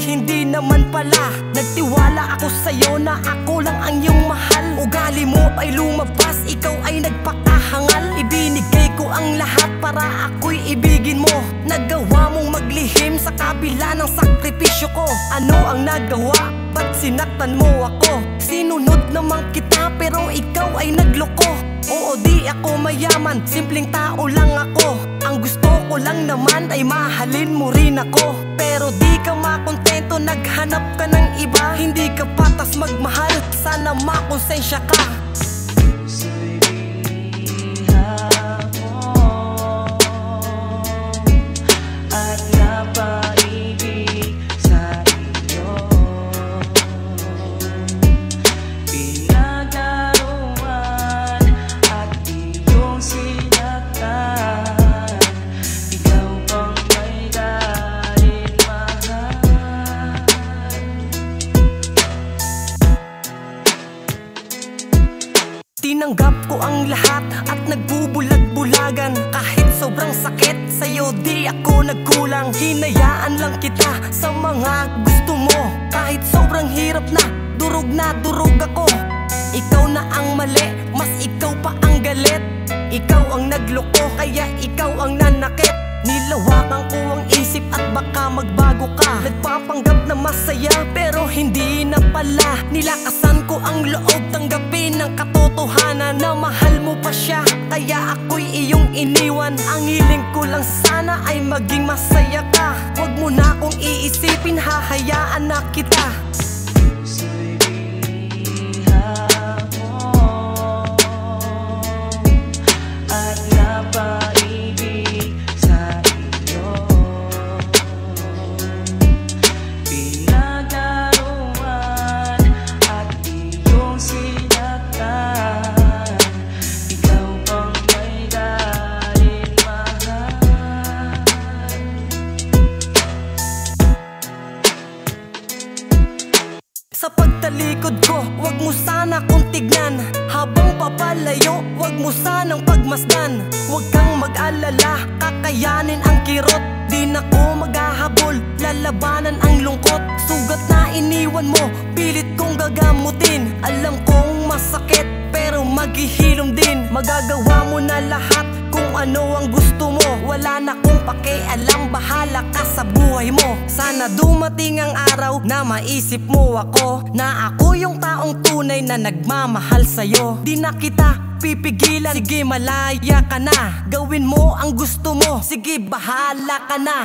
hindi naman pala. Nagtiwala ako sa'yo na ako lang ang iyong mahal. Ugali mo ay lumabas, ikaw ay nagpakahangal. Ibinigay ko ang lahat para ako'y ibigin mo. Nagawa mong maglihim sa kabila ng sakripisyo ko. Ano ang nagawa? Ba't sinaktan mo ako? Sinunod naman kita pero ikaw ay nagloko. Oo, di ako mayaman, simpleng tao lang ako. Ang gusto ko lang naman ay mahalin mo rin ako. Pero di ka makontento, naghanap ka ng iba. Hindi ka patas magmahal, sana makonsensya ka. Tinanggap ko ang lahat at nagbubulag-bulagan. Kahit sobrang sakit, sa'yo di ako nagkulang. Hinayaan lang kita sa mga gusto mo. Kahit sobrang hirap na durog ako. Ikaw na ang mali, mas ikaw pa ang galit. Ikaw ang nagloko, kaya ikaw ang nanakit. Nilawakan ko ang isip at baka magbago ka. Nagpapanggap na masaya pero hindi na pala. Nilakasan ko ang loob, tanggapin ang katotohanan na mahal mo pa siya, kaya ako'y iyong iniwan. Ang hiling ko lang sana ay maging masaya ka. Huwag mo na akong iisipin, hahayaan na kita. Sa pagtalikod ko, wag mo sana kong tignan. Habang papalayo, wag mo sanang pagmasdan. Wag kang mag-alala, kakayanin ang kirot. Di na ko maghahabol, lalabanan ang lungkot. Sugat na iniwan mo, pilit kong gagamutin. Alam kong masakit, pero maghihilom din. Magagawa mo na lahat kung ano ang gusto mo. Wala na kong pakialam, bahala ka sa buhay mo. Sana dumating ang araw na maisip mo ako, na ako yung taong tunay na nagmamahal sa'yo. Di na kita pipigilan, sige malaya ka na. Gawin mo ang gusto mo, sige bahala ka na.